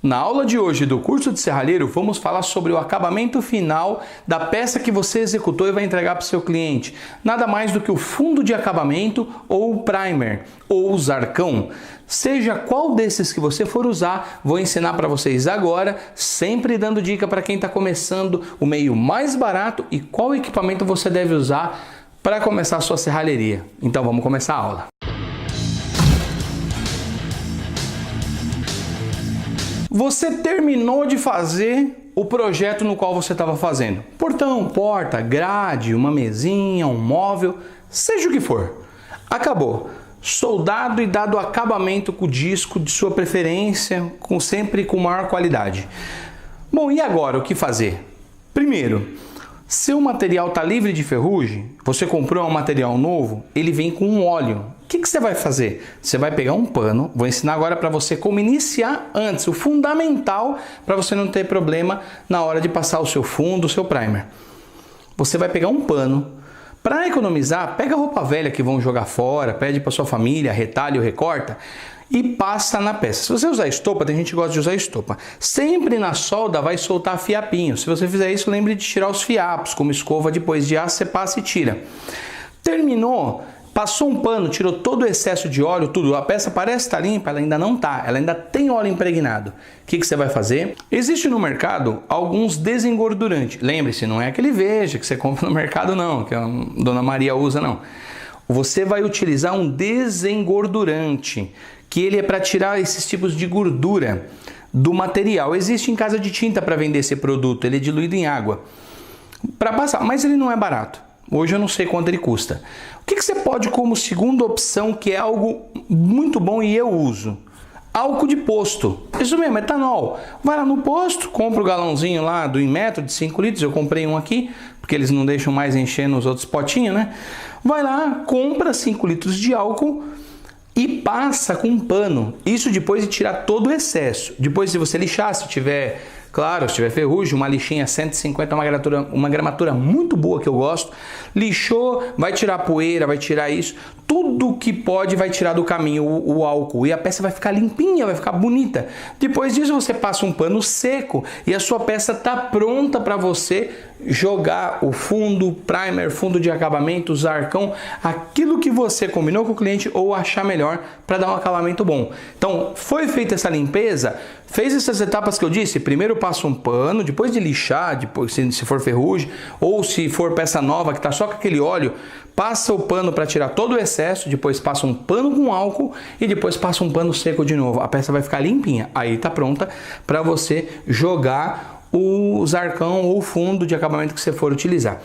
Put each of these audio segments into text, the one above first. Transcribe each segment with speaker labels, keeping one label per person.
Speaker 1: Na aula de hoje do curso de serralheiro, vamos falar sobre o acabamento final da peça que você executou e vai entregar para o seu cliente. Nada mais do que o fundo de acabamento ou o primer ou o zarcão. Seja qual desses que você for usar, vou ensinar para vocês agora, sempre dando dica para quem está começando, o meio mais barato e qual equipamento você deve usar para começar a sua serralheria. Então vamos começar a aula. Você terminou de fazer o projeto no qual você estava fazendo. Portão, porta, grade, uma mesinha, um móvel, seja o que for. Acabou. Soldado e dado acabamento com o disco de sua preferência, sempre com maior qualidade. Bom, e agora o que fazer? Primeiro, se o material está livre de ferrugem, você comprou um material novo, ele vem com um óleo. O que você vai fazer? Você vai pegar um pano, vou ensinar agora para você como iniciar antes, o fundamental para você não ter problema na hora de passar o seu fundo, o seu primer. Você vai pegar um pano, para economizar, pega a roupa velha que vão jogar fora, pede para sua família, retalha ou recorta e passa na peça. Se você usar estopa, tem gente que gosta de usar estopa. Sempre na solda vai soltar fiapinho. Se você fizer isso, lembre de tirar os fiapos, como escova depois de aço, você passa e tira. Terminou? Passou um pano, tirou todo o excesso de óleo, tudo. A peça parece estar limpa, ela ainda não está. Ela ainda tem óleo impregnado. O que você vai fazer? Existe no mercado alguns desengordurantes. Lembre-se, não é aquele Veja que você compra no mercado não, que a Dona Maria usa não. Você vai utilizar um desengordurante, que ele é para tirar esses tipos de gordura do material. Existe em casa de tinta para vender esse produto, ele é diluído em água. Para passar, mas ele não é barato. Hoje eu não sei quanto ele custa. O que você pode como segunda opção, que é algo muito bom e eu uso? Álcool de posto. Isso mesmo, etanol. Vai lá no posto, compra o galãozinho lá do Inmetro de 5 litros. Eu comprei um aqui, porque eles não deixam mais encher nos outros potinhos, né? Vai lá, compra 5 litros de álcool e passa com um pano. Isso depois de tirar todo o excesso. Depois, se você lixar, se tiver... Claro, se tiver ferrugem, uma lixinha 150, uma gramatura muito boa que eu gosto. Lixou, vai tirar poeira, vai tirar isso. Tudo que pode vai tirar do caminho o álcool. E a peça vai ficar limpinha, vai ficar bonita. Depois disso você passa um pano seco e a sua peça está pronta para você jogar o fundo, primer, fundo de acabamento, zarcão, aquilo que você combinou com o cliente ou achar melhor para dar um acabamento bom. Então, foi feita essa limpeza, fez essas etapas que eu disse, primeiro passa um pano, depois de lixar, depois se for ferrugem, ou se for peça nova que está só com aquele óleo, passa o pano para tirar todo o excesso, depois passa um pano com álcool e depois passa um pano seco de novo. A peça vai ficar limpinha, aí está pronta para você jogar o zarcão ou o fundo de acabamento que você for utilizar.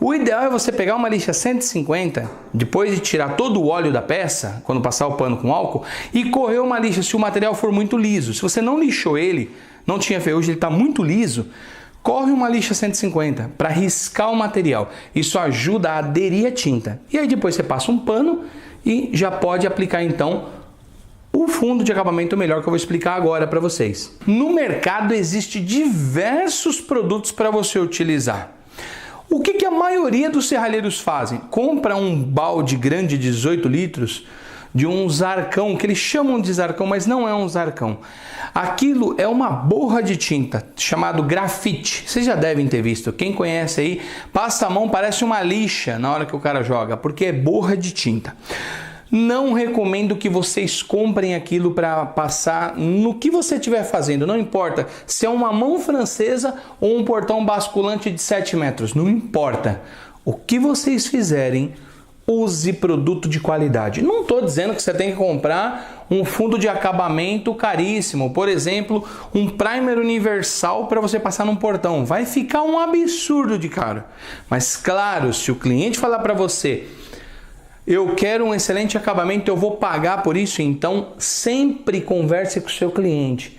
Speaker 1: O ideal é você pegar uma lixa 150, depois de tirar todo o óleo da peça, quando passar o pano com álcool, e correr uma lixa se o material for muito liso. Se você não lixou ele, não tinha ferrugem, ele está muito liso, corre uma lixa 150 para riscar o material. Isso ajuda a aderir a tinta. E aí depois você passa um pano e já pode aplicar então o fundo de acabamento melhor que eu vou explicar agora para vocês. No mercado existe diversos produtos para você utilizar. O que a maioria dos serralheiros fazem? Compra um balde grande de 18 litros de um zarcão, que eles chamam de zarcão, mas não é um zarcão. Aquilo é uma borra de tinta, chamado grafite. Vocês já devem ter visto. Quem conhece aí, passa a mão, parece uma lixa na hora que o cara joga, porque é borra de tinta. Não recomendo que vocês comprem aquilo para passar no que você estiver fazendo. Não importa se é uma mão francesa ou um portão basculante de 7 metros. Não importa. O que vocês fizerem, use produto de qualidade. Não estou dizendo que você tem que comprar um fundo de acabamento caríssimo. Por exemplo, um primer universal para você passar num portão. Vai ficar um absurdo de caro. Mas claro, se o cliente falar para você: eu quero um excelente acabamento, eu vou pagar por isso, então sempre converse com o seu cliente.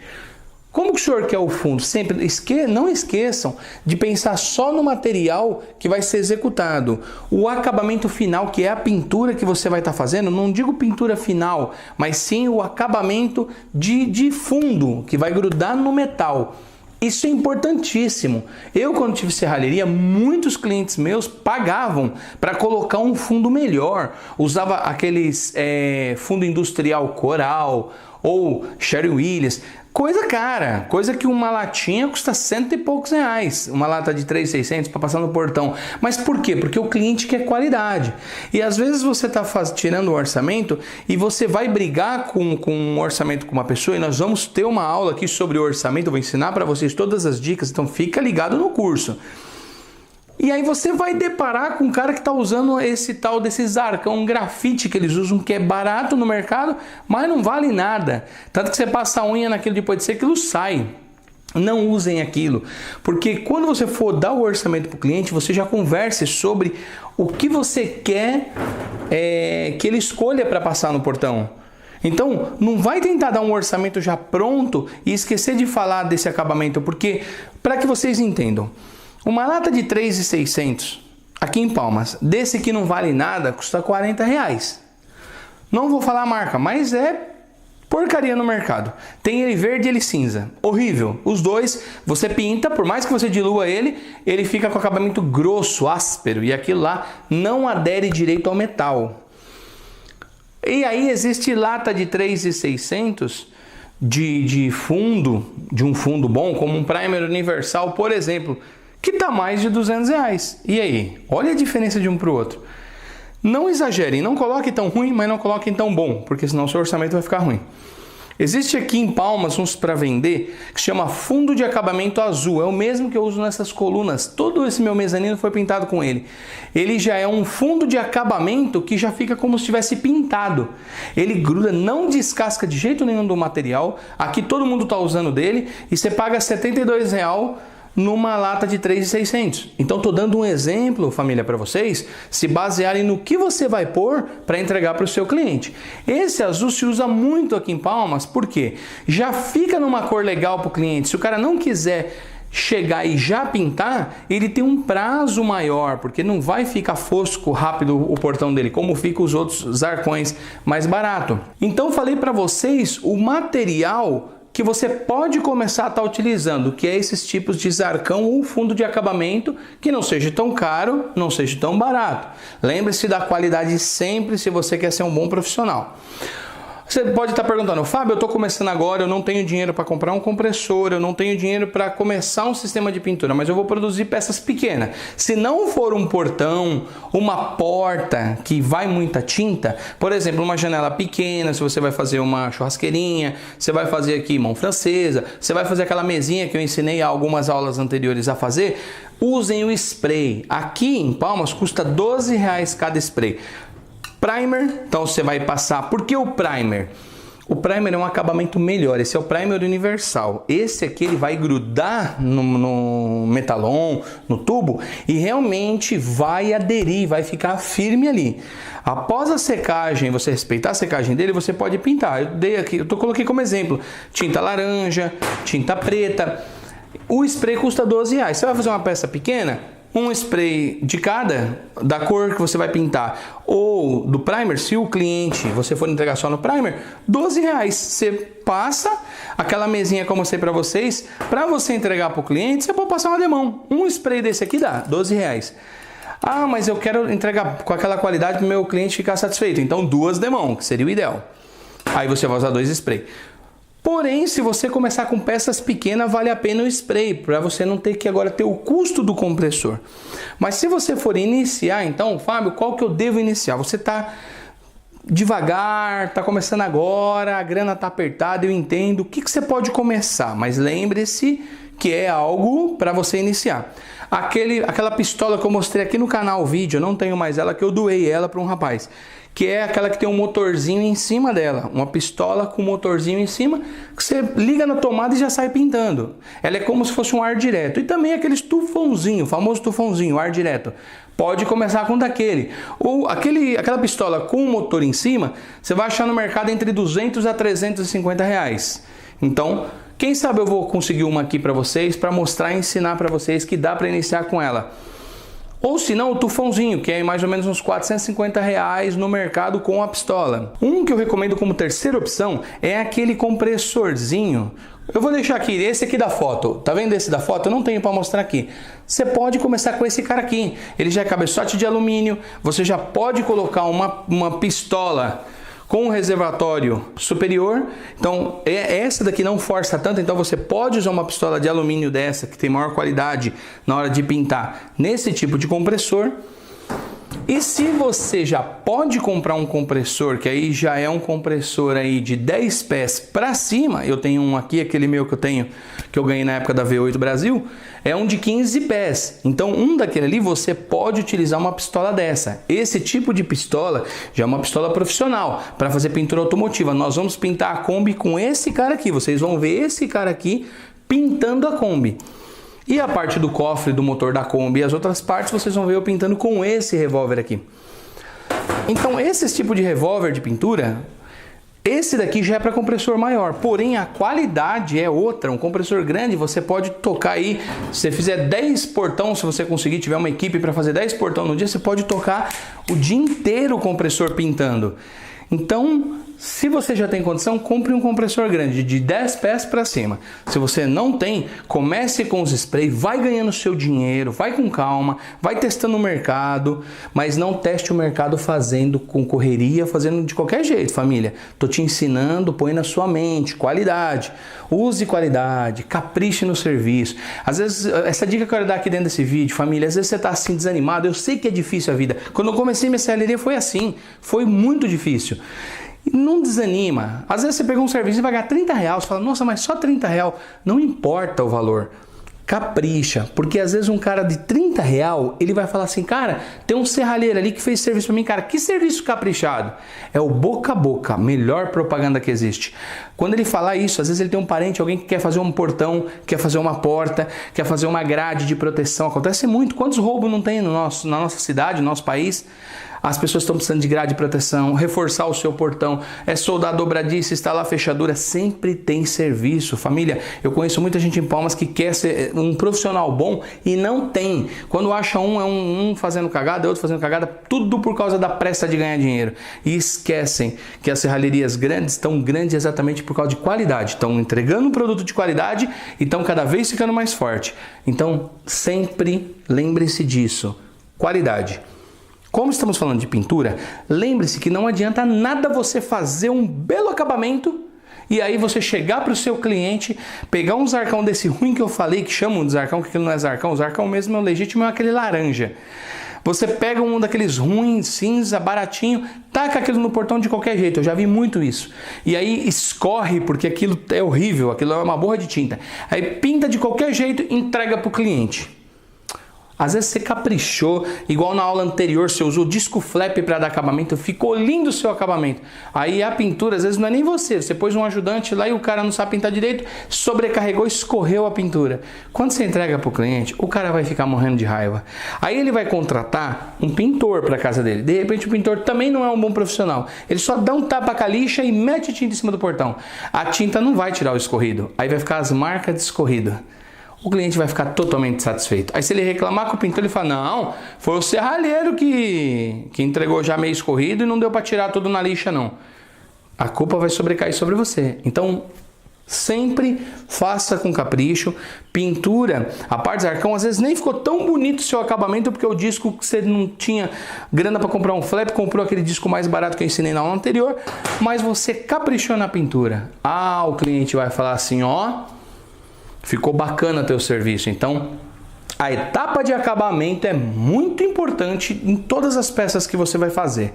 Speaker 1: Como que o senhor quer o fundo? Sempre não esqueçam de pensar só no material que vai ser executado. O acabamento final, que é a pintura que você vai estar fazendo, não digo pintura final, mas sim o acabamento de fundo, que vai grudar no metal. Isso é importantíssimo. Eu, quando tive serralheria, muitos clientes meus pagavam para colocar um fundo melhor. Usava aqueles fundo industrial Coral ou Sherwin-Williams. Coisa cara, coisa que uma latinha custa R$100 e poucos, uma lata de 3.600 para passar no portão. Mas por quê? Porque o cliente quer qualidade. E às vezes você está tirando o orçamento e você vai brigar com um orçamento com uma pessoa, e nós vamos ter uma aula aqui sobre o orçamento, eu vou ensinar para vocês todas as dicas, então fica ligado no curso. E aí você vai deparar com um cara que está usando esse tal desse zarcão, um grafite que eles usam, que é barato no mercado, mas não vale nada. Tanto que você passa a unha naquilo, depois de ser, aquilo sai. Não usem aquilo, porque quando você for dar o orçamento para o cliente, você já converse sobre o que você quer que ele escolha para passar no portão. Então, não vai tentar dar um orçamento já pronto e esquecer de falar desse acabamento, porque, para que vocês entendam, uma lata de 3.600 aqui em Palmas, desse que não vale nada, custa R$40. Não vou falar a marca, mas é porcaria no mercado. Tem ele verde e ele cinza. Horrível. Os dois, você pinta, por mais que você dilua ele fica com acabamento grosso, áspero, e aquilo lá não adere direito ao metal. E aí existe lata de 3.600 de um fundo bom, como um primer universal, por exemplo, que está mais de R$200. E aí? Olha a diferença de um para o outro. Não exagerem, não coloquem tão ruim, mas não coloquem tão bom, porque senão o seu orçamento vai ficar ruim. Existe aqui em Palmas uns para vender que se chama fundo de acabamento azul. É o mesmo que eu uso nessas colunas. Todo esse meu mezanino foi pintado com ele. Ele já é um fundo de acabamento que já fica como se tivesse pintado. Ele gruda, não descasca de jeito nenhum do material. Aqui todo mundo está usando dele e você paga R$72 numa lata de 3.600. Então estou dando um exemplo, família, para vocês se basearem no que você vai pôr para entregar para o seu cliente. Esse azul se usa muito aqui em Palmas, porque já fica numa cor legal para o cliente. Se o cara não quiser chegar e já pintar, ele tem um prazo maior, porque não vai ficar fosco rápido o portão dele, como fica os outros zarcões mais barato. Então falei para vocês o material que você pode começar a estar utilizando, que é esses tipos de zarcão ou fundo de acabamento, que não seja tão caro, não seja tão barato. Lembre-se da qualidade sempre, se você quer ser um bom profissional. Você pode estar perguntando, Fábio, eu estou começando agora, eu não tenho dinheiro para comprar um compressor, eu não tenho dinheiro para começar um sistema de pintura, mas eu vou produzir peças pequenas. Se não for um portão, uma porta que vai muita tinta, por exemplo, uma janela pequena, se você vai fazer uma churrasqueirinha, você vai fazer aqui mão francesa, você vai fazer aquela mesinha que eu ensinei há algumas aulas anteriores a fazer, usem o spray. Aqui em Palmas custa R$12 cada spray. Primer, então você vai passar. Por que o primer? O primer é um acabamento melhor. Esse é o primer universal. Esse aqui ele vai grudar no metalon, no tubo, e realmente vai aderir, vai ficar firme ali. Após a secagem, você respeitar a secagem dele, você pode pintar. Eu dei aqui, coloquei como exemplo tinta laranja, tinta preta. O spray custa R$12. Você vai fazer uma peça pequena? Um spray de cada, da cor que você vai pintar, ou do primer, se o cliente, você for entregar só no primer, R$12. Você passa aquela mesinha que eu mostrei para vocês, para você entregar para o cliente, você pode passar uma demão. Um spray desse aqui dá R$12. Ah, mas eu quero entregar com aquela qualidade para o meu cliente ficar satisfeito. Então 2 demão, que seria o ideal. Aí você vai usar 2 spray. Porém, se você começar com peças pequenas, vale a pena o spray, para você não ter que agora ter o custo do compressor. Mas se você for iniciar, então, Fábio, qual que eu devo iniciar? Você está devagar, está começando agora, a grana está apertada, eu entendo. O que você pode começar? Mas lembre-se que é algo para você iniciar. Aquela pistola que eu mostrei aqui no canal, vídeo, eu não tenho mais ela, que eu doei ela para um rapaz. Que é aquela que tem um motorzinho em cima dela, uma pistola com um motorzinho em cima, que você liga na tomada e já sai pintando. Ela é como se fosse um ar direto. E também aquele tufãozinho, o famoso tufãozinho, ar direto. Pode começar com daquele. Ou aquela pistola com o motor em cima, você vai achar no mercado entre R$200 a R$350. Então, quem sabe eu vou conseguir uma aqui para vocês, para mostrar e ensinar para vocês que dá para iniciar com ela. Ou se não, o tufãozinho, que é mais ou menos uns R$450 no mercado com a pistola. Um que eu recomendo como terceira opção é aquele compressorzinho. Eu vou deixar aqui, esse aqui da foto. Tá vendo esse da foto? Eu não tenho para mostrar aqui. Você pode começar com esse cara aqui. Ele já é cabeçote de alumínio. Você já pode colocar uma pistola com um reservatório superior. Então essa daqui não força tanto, então você pode usar uma pistola de alumínio dessa que tem maior qualidade na hora de pintar nesse tipo de compressor. E se você já pode comprar um compressor, que aí já é um compressor aí de 10 pés para cima, eu tenho um aqui, aquele meu que eu tenho, que eu ganhei na época da V8 Brasil, é um de 15 pés. Então um daquele ali você pode utilizar uma pistola dessa. Esse tipo de pistola já é uma pistola profissional para fazer pintura automotiva. Nós vamos pintar a Kombi com esse cara aqui. Vocês vão ver esse cara aqui pintando a Kombi. E a parte do cofre do motor da Kombi e as outras partes vocês vão ver eu pintando com esse revólver aqui. Então esse tipo de revólver de pintura, esse daqui já é para compressor maior, porém a qualidade é outra. Um compressor grande você pode tocar aí, se você fizer 10 portão, se você conseguir, tiver uma equipe para fazer 10 portão no dia, você pode tocar o dia inteiro o compressor pintando. Então, se você já tem condição, compre um compressor grande, de 10 pés para cima. Se você não tem, comece com os sprays, vai ganhando seu dinheiro, vai com calma, vai testando o mercado, mas não teste o mercado fazendo com correria, fazendo de qualquer jeito, família. Tô te ensinando, põe na sua mente, qualidade. Use qualidade, capriche no serviço. Às vezes, essa dica que eu quero dar aqui dentro desse vídeo, família, às vezes você tá assim desanimado, eu sei que é difícil a vida. Quando eu comecei minha serralheria foi assim, foi muito difícil. Não desanima. Às vezes você pegou um serviço e vai ganhar 30 reais, você fala, nossa, mas só 30 reais. Não importa o valor. Capricha, porque às vezes um cara de 30 real, ele vai falar assim, cara, tem um serralheiro ali que fez serviço pra mim, cara, que serviço caprichado. É o boca a boca, melhor propaganda que existe. Quando ele falar isso, às vezes ele tem um parente, alguém que quer fazer um portão, quer fazer uma porta, quer fazer uma grade de proteção. Acontece muito. Quantos roubos não tem na nossa cidade, no nosso país? As pessoas estão precisando de grade de proteção, reforçar o seu portão, soldar dobradiça, instalar fechadura, sempre tem serviço. Família, eu conheço muita gente em Palmas que quer ser um profissional bom e não tem. Quando acha um fazendo cagada, outro fazendo cagada, tudo por causa da pressa de ganhar dinheiro. E esquecem que as serralherias grandes estão grandes exatamente por causa de qualidade. Estão entregando um produto de qualidade e estão cada vez ficando mais forte. Então, sempre lembre-se disso. Qualidade. Como estamos falando de pintura, lembre-se que não adianta nada você fazer um belo acabamento e aí você chegar para o seu cliente, pegar um zarcão desse ruim que eu falei, que chamam de zarcão, que aquilo não é zarcão, o zarcão mesmo é o legítimo, é aquele laranja. Você pega um daqueles ruins, cinza, baratinho, taca aquilo no portão de qualquer jeito, eu já vi muito isso. E aí escorre, porque aquilo é horrível, aquilo é uma borra de tinta. Aí pinta de qualquer jeito e entrega para o cliente. Às vezes você caprichou, igual na aula anterior, você usou disco flap para dar acabamento, ficou lindo o seu acabamento. Aí a pintura, às vezes não é nem você pôs um ajudante lá e o cara não sabe pintar direito, sobrecarregou, escorreu a pintura. Quando você entrega para o cliente, o cara vai ficar morrendo de raiva. Aí ele vai contratar um pintor para casa dele. De repente o pintor também não é um bom profissional. Ele só dá um tapa com a lixa e mete tinta em cima do portão. A tinta não vai tirar o escorrido, aí vai ficar as marcas de escorrido. O cliente vai ficar totalmente satisfeito. Aí se ele reclamar com o pintor, ele fala, não, foi o serralheiro que entregou já meio escorrido e não deu para tirar tudo na lixa, não. A culpa vai sobrecair sobre você. Então, sempre faça com capricho. Pintura, a parte de zarcão, às vezes nem ficou tão bonito o seu acabamento, porque o disco que você não tinha grana para comprar um flap, comprou aquele disco mais barato que eu ensinei na aula anterior, mas você caprichou na pintura. Ah, o cliente vai falar assim, ó, ficou bacana teu serviço. Então, a etapa de acabamento é muito importante em todas as peças que você vai fazer.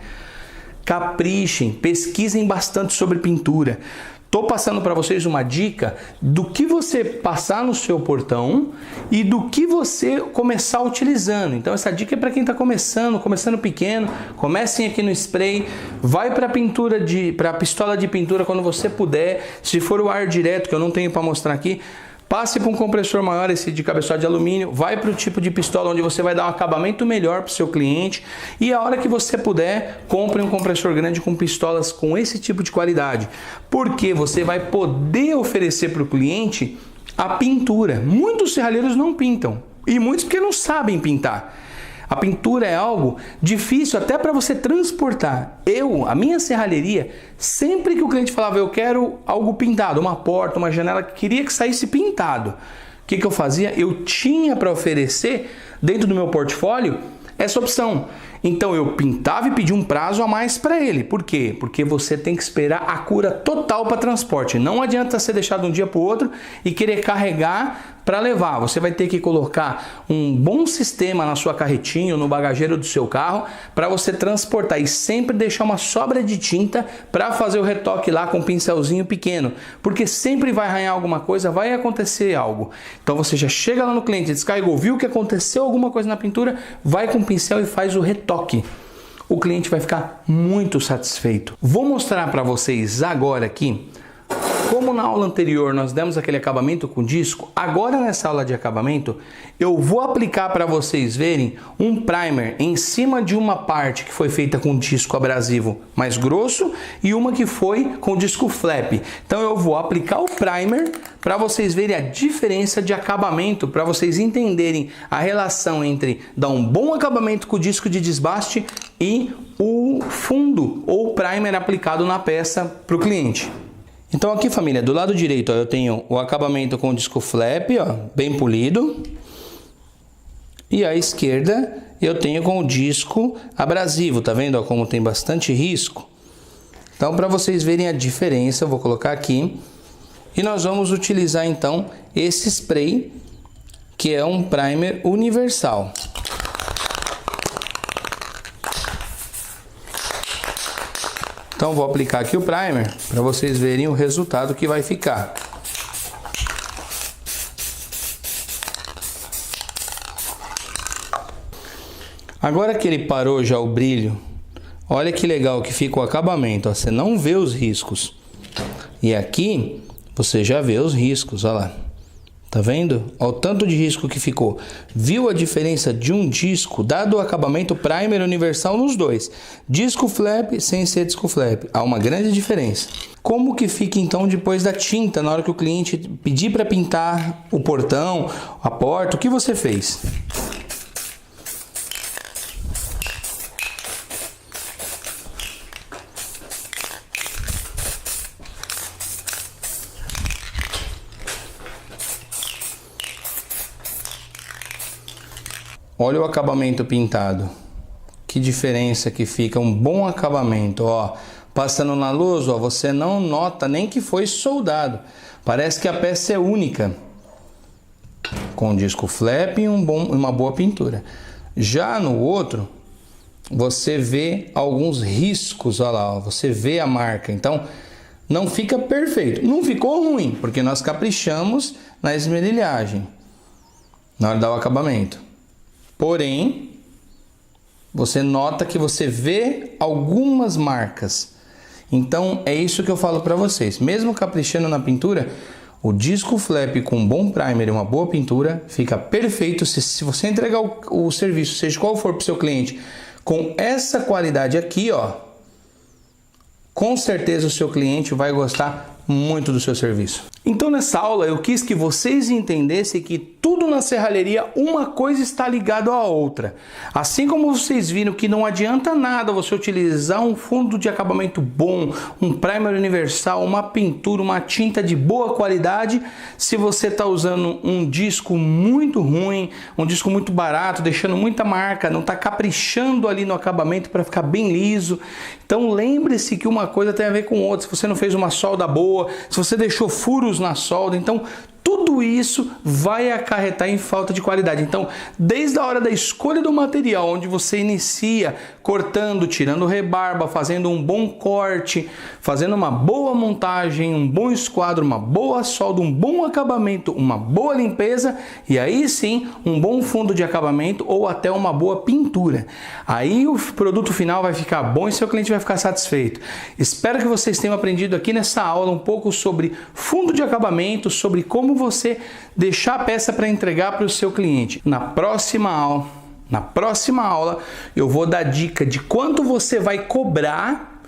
Speaker 1: Caprichem, pesquisem bastante sobre pintura. Estou passando para vocês uma dica do que você passar no seu portão e do que você começar utilizando. Então essa dica é para quem está começando pequeno. Comecem aqui no spray, vai para a pistola de pintura quando você puder. Se for o ar direto, que eu não tenho para mostrar aqui, passe para um compressor maior, esse de cabeçote de alumínio, vai para o tipo de pistola onde você vai dar um acabamento melhor para o seu cliente e a hora que você puder, compre um compressor grande com pistolas com esse tipo de qualidade, porque você vai poder oferecer para o cliente a pintura. Muitos serralheiros não pintam e muitos porque não sabem pintar. A pintura é algo difícil até para você transportar. A minha serralheria, sempre que o cliente falava, eu quero algo pintado, uma porta, uma janela, queria que saísse pintado. O que eu fazia? Eu tinha para oferecer, dentro do meu portfólio, essa opção. Então eu pintava e pedi um prazo a mais para ele. Por quê? Porque você tem que esperar a cura total para transporte. Não adianta você deixar de um dia para o outro e querer carregar para levar. Você vai ter que colocar um bom sistema na sua carretinha ou no bagageiro do seu carro para você transportar e sempre deixar uma sobra de tinta para fazer o retoque lá com um pincelzinho pequeno, porque sempre vai arranhar alguma coisa, vai acontecer algo. Então você já chega lá no cliente, descarregou, viu que aconteceu alguma coisa na pintura, vai com o pincel e faz o retoque. O cliente vai ficar muito satisfeito. Vou mostrar para vocês agora aqui. Como na aula anterior nós demos aquele acabamento com disco, agora nessa aula de acabamento eu vou aplicar para vocês verem um primer em cima de uma parte que foi feita com disco abrasivo mais grosso e uma que foi com disco flap. Então eu vou aplicar o primer para vocês verem a diferença de acabamento, para vocês entenderem a relação entre dar um bom acabamento com o disco de desbaste e o fundo ou primer aplicado na peça para o cliente. Então aqui, família, do lado direito, ó, eu tenho o acabamento com o disco flap, ó, bem polido. E à esquerda eu tenho com o disco abrasivo, tá vendo, ó, como tem bastante risco? Então, para vocês verem a diferença, eu vou colocar aqui. E nós vamos utilizar então esse spray, que é um primer universal. Então vou aplicar aqui o primer para vocês verem o resultado que vai ficar. Agora que ele parou já o brilho, olha que legal que fica o acabamento, ó, você não vê os riscos. E aqui você já vê os riscos, olha lá. Tá vendo? Olha o tanto de risco que ficou. Viu a diferença de um disco, dado o acabamento primer universal nos dois? Disco flap sem ser disco flap. Há uma grande diferença. Como que fica então depois da tinta, na hora que o cliente pedir para pintar o portão, a porta, o que você fez? Olha o acabamento pintado. Que diferença que fica, um bom acabamento, ó. Passando na luz, ó, você não nota nem que foi soldado. Parece que a peça é única. Com disco flap e uma boa pintura. Já no outro, você vê alguns riscos, ó lá, ó, você vê a marca. Então, não fica perfeito. Não ficou ruim, porque nós caprichamos na esmerilhagem na hora de dar o acabamento. Porém, você nota que você vê algumas marcas. Então, é isso que eu falo para vocês. Mesmo caprichando na pintura, o disco flap com um bom primer e uma boa pintura fica perfeito. Se você entregar o serviço, seja qual for para o seu cliente, com essa qualidade aqui, ó, com certeza o seu cliente vai gostar muito do seu serviço. Então nessa aula eu quis que vocês entendessem que tudo na serralheria, uma coisa está ligada à outra. Assim como vocês viram que não adianta nada você utilizar um fundo de acabamento bom, um primer universal, uma pintura, uma tinta de boa qualidade, se você está usando um disco muito ruim, um disco muito barato, deixando muita marca, não está caprichando ali no acabamento para ficar bem liso. Então lembre-se que uma coisa tem a ver com outra. Se você não fez uma solda boa, se você deixou furos na solda, então tudo isso vai acarretar em falta de qualidade. Então, desde a hora da escolha do material, onde você inicia cortando, tirando rebarba, fazendo um bom corte, fazendo uma boa montagem, um bom esquadro, uma boa solda, um bom acabamento, uma boa limpeza e aí sim um bom fundo de acabamento ou até uma boa pintura. Aí o produto final vai ficar bom e seu cliente vai ficar satisfeito. Espero que vocês tenham aprendido aqui nessa aula um pouco sobre fundo de acabamento, sobre como você deixar a peça para entregar para o seu cliente. Na próxima aula eu vou dar dica de quanto você vai cobrar,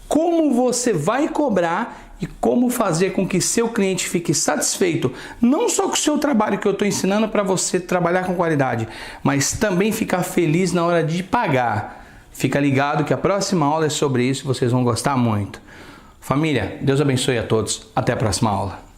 Speaker 1: como você vai cobrar e como fazer com que seu cliente fique satisfeito, não só com o seu trabalho que eu estou ensinando para você trabalhar com qualidade, mas também ficar feliz na hora de pagar. Fica ligado que a próxima aula é sobre isso e vocês vão gostar muito. Família, Deus abençoe a todos. Até a próxima aula.